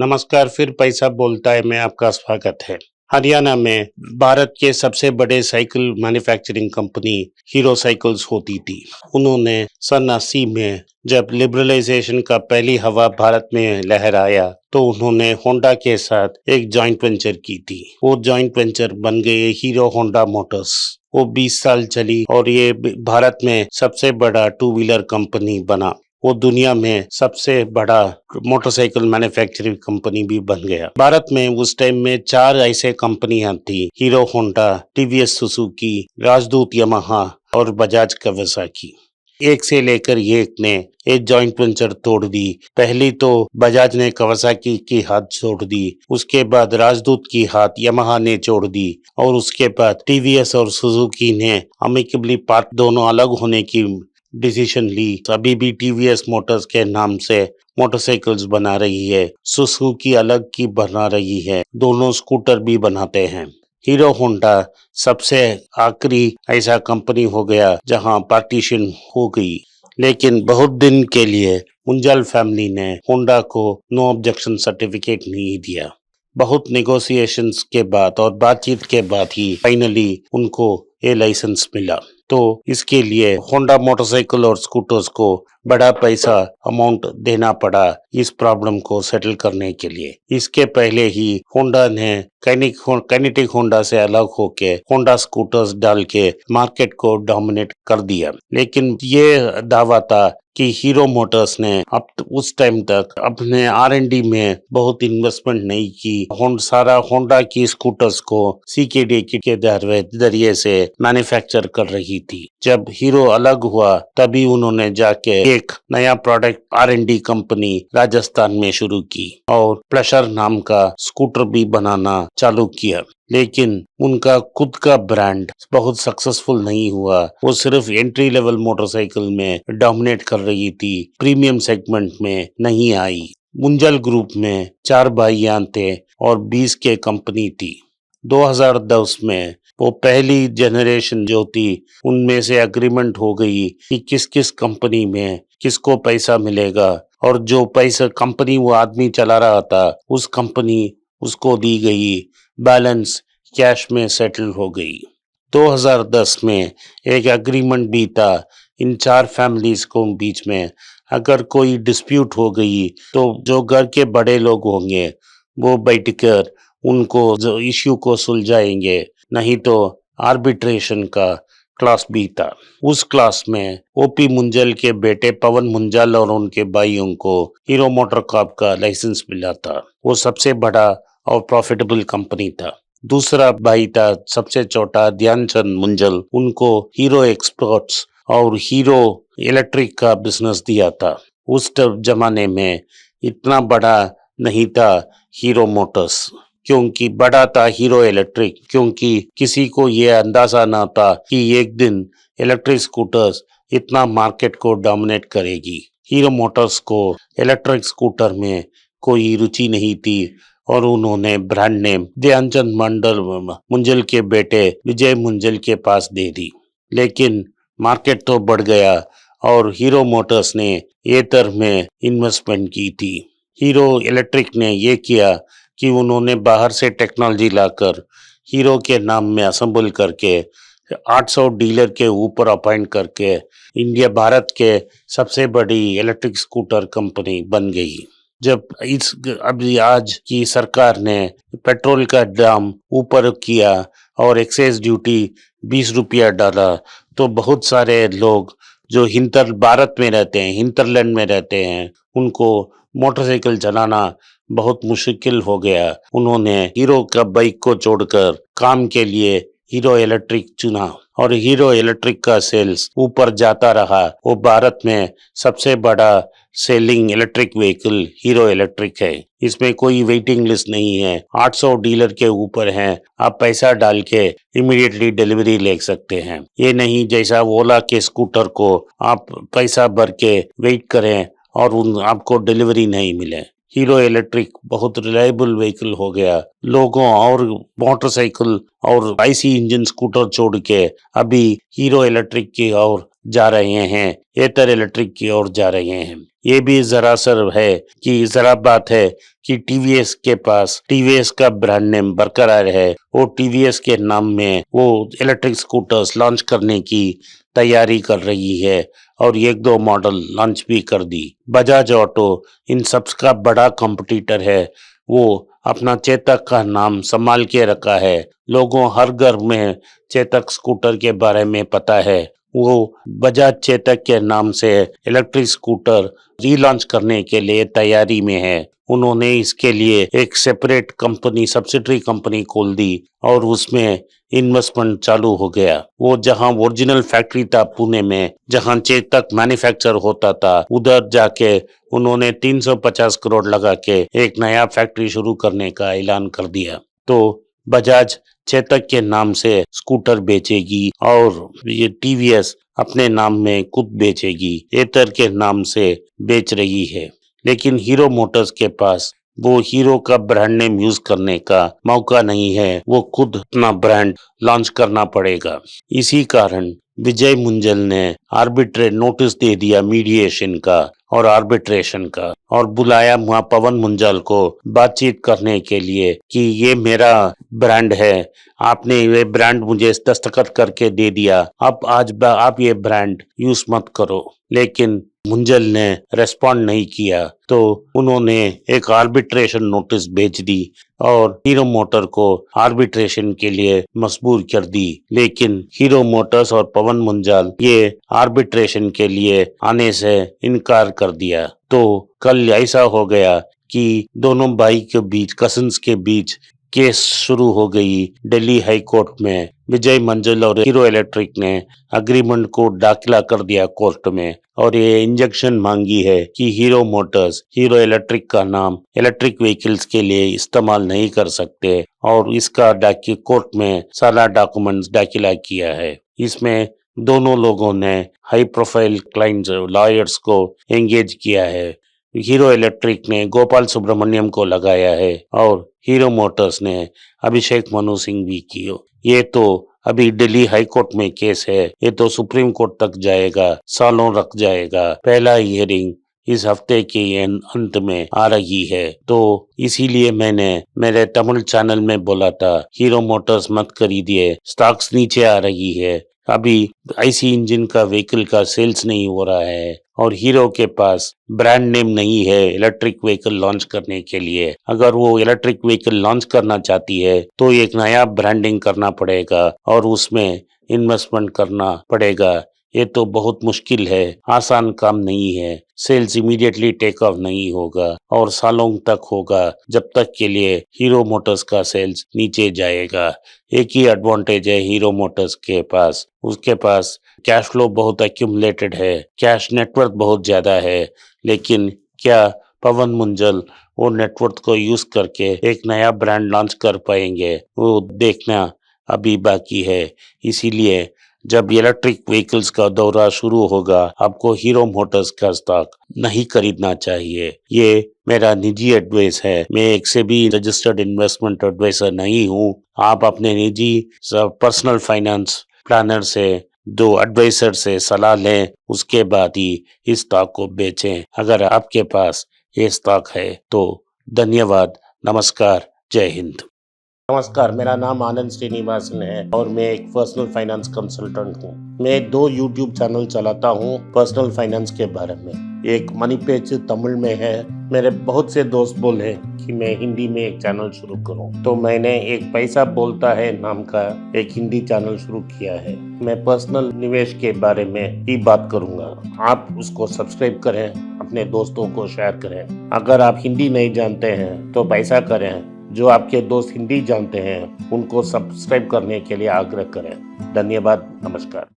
नमस्कार, फिर पैसा बोलता है में आपका स्वागत है। हरियाणा में भारत के सबसे बड़े cycle manufacturing company hero cycles होती थी। उन्होंने सन 80 में जब लिबरलाइजेशन का पहली हवा भारत में लहराया तो उन्होंने होंडा के साथ एक जॉइंट वेंचर की थी। वो जॉइंट वेंचर बन गए हीरो होंडा मोटर्स। वो 20 साल चली और ये भारत में सबसे बड़ा टू व्हीलर कंपनी बना। वो दुनिया में सबसे बड़ा मोटरसाइकिल मैन्युफैक्चरिंग कंपनी भी बन गया। भारत में उस टाइम में 4 ऐसे कंपनियां थी, हीरो होंडा, टीवीएस सुजुकी, राजदूत यामाहा और बजाज कवासाकी। एक से लेकर एक ने एक जॉइंट वेंचर तोड़ दी। पहली तो बजाज ने कवासाकी की हाथ छोड़ दी, उसके बाद राजदूत की हाथ यामाहा ने छोड़ दी और उसके बाद टीवीएस और सुजुकी ने अमिकेबली पार्ट दोनों अलग होने की डिसीजन ली। अभी भी टीवीएस मोटर्स के नाम से मोटरसाइकिल्स बना रही है, सुजुकी अलग की बना रही है, दोनों स्कूटर भी बनाते हैं। हीरो होंडा सबसे आखिरी ऐसा कंपनी हो गया जहां पार्टीशन हो गई, लेकिन बहुत दिन के लिए मुंजाल फैमिली ने होंडा को नो ऑब्जेक्शन सर्टिफिकेट नहीं दिया। बहुत नेगोशिएशंस के बाद और बातचीत के बाद ही फाइनली उनको ये लाइसेंस मिला। तो इसके लिए होंडा मोटरसाइकिल और स्कूटर्स को बड़ा पैसा अमाउंट देना पड़ा इस प्रॉब्लम को सेटल करने के लिए। इसके पहले ही होंडा ने काइनेटिक होंडा से अलग होके होंडा स्कूटर्स डाल के मार्केट को डोमिनेट कर दिया। लेकिन ये दावा था कि हीरो मोटर्स ने अब उस टाइम तक अपने R&D में बहुत इन्वेस्टमेंट नहीं की। सारा होंडा की स्कूटर्स को CKD के जरिए से मैन्युफैक्चर कर रही थी। जब हीरो अलग हुआ तभी उन्होंने जाके एक नया प्रोडक्ट R&D कंपनी राजस्थान में शुरू की और प्लशर नाम का स्कूटर भी बनाना चालू किया। लेकिन उनका खुद का ब्रांड बहुत सक्सेसफुल नहीं हुआ। वो सिर्फ एंट्री लेवल मोटरसाइकिल में डोमिनेट कर रही थी, प्रीमियम सेगमेंट में नहीं आई। मुंजाल ग्रुप में 4 भाइयां थे और 20 के कंपनी थी। 2010 में वो पहली जनरेशन जो थी उनमें से एग्रीमेंट हो गई कि किस किस कंपनी में किसको पैसा मिलेगा, और जो पैसा कंपनी वो आदमी चला रहा था उस कंपनी उसको दी गई, बैलेंस कैश में सेटल हो गई। 2010 में एक एग्रीमेंट भी था इन 4 फैमिलीज को बीच में, अगर कोई डिस्प्यूट हो गई तो जो घर के बड़े लोग होंगे वो बैठकर उनको जो इश्यू को सुलझाएंगे, नहीं तो आर्बिट्रेशन का क्लास भी था। उस क्लास में ओपी मुंजाल के बेटे पवन मुंजाल और उनके भाइयों को हीरो मोटर कॉर्प का लाइसेंस मिला था। वो सबसे बड़ा और प्रॉफिटेबल कंपनी था। दूसरा भाई था सबसे छोटा ध्यानचंद मुंजाल, उनको हीरो एक्सपोर्ट्स और हीरो इलेक्ट्रिक का बिजनेस दिया था। उस जमाने में इतना बड़ा नहीं था हीरो मोटर्स, क्योंकि बड़ा था हीरो इलेक्ट्रिक, क्योंकि किसी को ये अंदाजा ना था कि एक दिन इलेक्ट्रिक स्कूटर्स इतना मार्केट को डोमिनेट करेगी। हीरो मोटर्स को इलेक्ट्रिक स्कूटर में कोई रुचि नहीं थी और उन्होंने ब्रांड नेम ध्यानचंद मुंजाल के बेटे विजय मुंजाल के पास दे दी। लेकिन मार्केट तो बढ़ गया और हीरो मोटर्स ने एथर में इन्वेस्टमेंट की थी। हीरो इलेक्ट्रिक ने ये किया कि उन्होंने बाहर से टेक्नोलॉजी लाकर हीरो के नाम में असेंबल करके 800 डीलर के ऊपर अपॉइंट करके इंडिया भारत के सबसे बड़ी इलेक्ट्रिक स्कूटर कंपनी बन गई। जब अभी आज की सरकार ने पेट्रोल का दाम ऊपर किया और एक्साइज ड्यूटी 20 रुपया डाला, तो बहुत सारे लोग जो भारत में रहते हैं, हिंटरलैंड में रहते हैं, उनको मोटरसाइकिल चलाना बहुत मुश्किल हो गया। उन्होंने हीरो का बाइक को छोड़कर काम के लिए हीरो इलेक्ट्रिक चुना और हीरो इलेक्ट्रिक का सेल्स ऊपर जाता रहा। वो भारत में सबसे बड़ा selling electric vehicle hero electric है। इसमें कोई वेटिंग लिस्ट नहीं है, 800 डीलर के ऊपर हैं, आप पैसा डाल के इमीडिएटली डिलीवरी ले सकते हैं। ये नहीं जैसा ओला के स्कूटर को आप पैसा भर के वेट करें और आपको डिलीवरी नहीं मिले। हीरो इलेक्ट्रिक बहुत रिलायबल व्हीकल हो गया। लोगों और मोटरसाइकिल और आईसी इंजन स्कूटर छोड़ के अभी हीरो इलेक्ट्रिक की ओर जा रहे हैं, एथर इलेक्ट्रिक की ओर जा रहे हैं। ये भी जरासर है कि जरा बात है कि टीवीएस के पास टीवीएस का ब्रांड नेम बरकरार है। वो टीवीएस के नाम में वो इलेक्ट्रिक स्कूटर्स लॉन्च करने की तैयारी कर रही है और एक दो मॉडल लॉन्च भी कर दी। बजाज ऑटो इन सबका बड़ा कॉम्पिटिटर है। वो अपना चेतक का नाम संभाल के रखा है। लोगों हर घर में चेतक स्कूटर के बारे में पता है। वो बजाज चेतक के नाम से इलेक्ट्रिक स्कूटर रीलॉन्च करने के लिए तैयारी में है। उन्होंने इसके लिए एक सेपरेट कंपनी सब्सिडरी कंपनी खोल दी और उसमें इन्वेस्टमेंट चालू हो गया। वो जहां ओरिजिनल फैक्ट्री था पुणे में, जहां चेतक मैन्युफैक्चर होता था, उधर जाके उन्होंने 350 करोड़ लगा के एक नया फैक्ट्री शुरू करने का ऐलान कर दिया। तो बजाज चेतक के नाम से स्कूटर बेचेगी और ये टीवीएस अपने नाम में खुद बेचेगी। एथर के नाम से बेच रही है। लेकिन हीरो मोटर्स के पास वो हीरो का ब्रांड नेम यूज करने का मौका नहीं है। वो खुद अपना ब्रांड लॉन्च करना पड़ेगा। इसी कारण विजय मुंजल ने आर्बिट्रेट नोटिस दे दिया मीडिएशन का और आर्बिट्रेशन का और बुलाया वहां पवन मुंजल को बातचीत करने के लिए कि ये मेरा ब्रांड है, आपने ये ब्रांड मुझे दस्तखत करके दे दिया, अब आप ये ब्रांड यूज मत करो। लेकिन मुंजल ने रेस्पॉन्ड नहीं किया तो उन्होंने एक आर्बिट्रेशन नोटिस भेज दी और हीरो मोटर को आर्बिट्रेशन के लिए मजबूर कर दी। लेकिन हीरो मोटर्स और पवन मुंजाल ये आर्बिट्रेशन के लिए आने से इनकार कर दिया। तो कल ऐसा हो गया कि दोनों भाई के बीच, कजिन्स के बीच केस शुरू हो गई दिल्ली हाई कोर्ट में। विजय मंजल और हीरो इलेक्ट्रिक ने अग्रीमेंट को दाखिला कर दिया कोर्ट में और ये इंजेक्शन मांगी है कि हीरो मोटर्स हीरो इलेक्ट्रिक का नाम इलेक्ट्रिक व्हीकल्स के लिए इस्तेमाल नहीं कर सकते और इसका कोर्ट में सारा डॉक्यूमेंट्स दाखिला किया है। इसमें दोनों लोगों ने हाई प्रोफाइल क्लाइंट्स लॉयर्स को एंगेज किया है। हीरो इलेक्ट्रिक ने गोपाल सुब्रमण्यम को लगाया है और हीरो मोटर्स ने अभिषेक मनु सिंह भी की। ये तो अभी दिल्ली हाई कोर्ट में केस है, ये तो सुप्रीम कोर्ट तक जाएगा, सालों रख जाएगा। पहला हियरिंग इस हफ्ते के अंत में आ रही है। तो इसीलिए मैंने मेरे तमिल चैनल में बोला था हीरो मोटर्स मत खरीदिए, स्टॉक्स नीचे आ रही है। अभी आईसी इंजन का व्हीकल का सेल्स नहीं हो रहा है और हीरो के पास ब्रांड नेम नहीं है इलेक्ट्रिक व्हीकल लॉन्च करने के लिए। अगर वो इलेक्ट्रिक व्हीकल लॉन्च करना चाहती है तो एक नया ब्रांडिंग करना पड़ेगा और उसमें इन्वेस्टमेंट करना पड़ेगा। ये तो बहुत मुश्किल है, आसान काम नहीं है। सेल्स इमीडिएटली टेक ऑफ नहीं होगा और सालों तक होगा, जब तक के लिए हीरो मोटर्स का सेल्स नीचे जाएगा। एक ही एडवांटेज है हीरो मोटर्स के पास, उसके पास कैश फ्लो बहुत एक्यूमुलेटेड है, कैश नेटवर्थ बहुत ज्यादा है। लेकिन क्या पवन मुंजल वो नेटवर्थ को यूज करके एक नया ब्रांड लॉन्च कर पाएंगे, वो देखना अभी बाकी है। इसीलिए जब इलेक्ट्रिक व्हीकल्स का दौरा शुरू होगा, आपको हीरो मोटर्स का स्टॉक नहीं खरीदना चाहिए। ये मेरा निजी एडवाइस है। मैं एक से भी रजिस्टर्ड इन्वेस्टमेंट एडवाइजर नहीं हूँ। आप अपने निजी पर्सनल फाइनेंस प्लानर से, दो एडवाइजर से सलाह लें, उसके बाद ही इस स्टॉक को बेचें अगर आपके पास ये स्टॉक है तो। धन्यवाद, नमस्कार, जय हिंद। नमस्कार, मेरा नाम आनंद श्रीनिवासन है और मैं एक पर्सनल फाइनेंस कंसल्टेंट हूँ। मैं 2 यूट्यूब चैनल चलाता हूँ पर्सनल फाइनेंस के बारे में। एक मनी पेज तमिल में है। मेरे बहुत से दोस्त बोले कि मैं हिंदी में एक चैनल शुरू करूँ, तो मैंने एक पैसा बोलता है नाम का एक हिंदी चैनल शुरू किया है। मैं पर्सनल निवेश के बारे में ही बात करूंगा। आप उसको सब्सक्राइब करें, अपने दोस्तों को शेयर करें। अगर आप हिंदी नहीं जानते हैं तो पैसा करें, जो आपके दोस्त हिंदी जानते हैं उनको सब्सक्राइब करने के लिए आग्रह करें। धन्यवाद, नमस्कार।